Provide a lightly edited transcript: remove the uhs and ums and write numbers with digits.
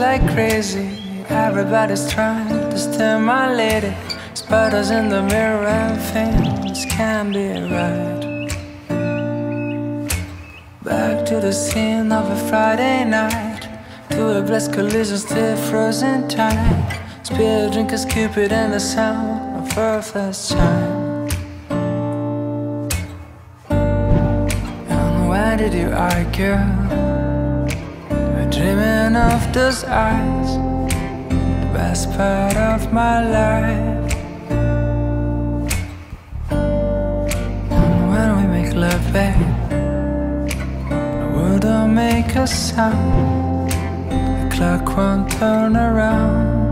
like crazy. Everybody's trying to stimulate it. Spiders in the mirror and things can't be right. Back to the scene of a Friday night, to a blessed collision, still frozen time. Spear drinkers, Cupid and the sound of her first chime. And why did you argue? We're dreaming of those eyes, the best part of my life. And when we make love, babe, the world don't make a sound. The clock won't turn around.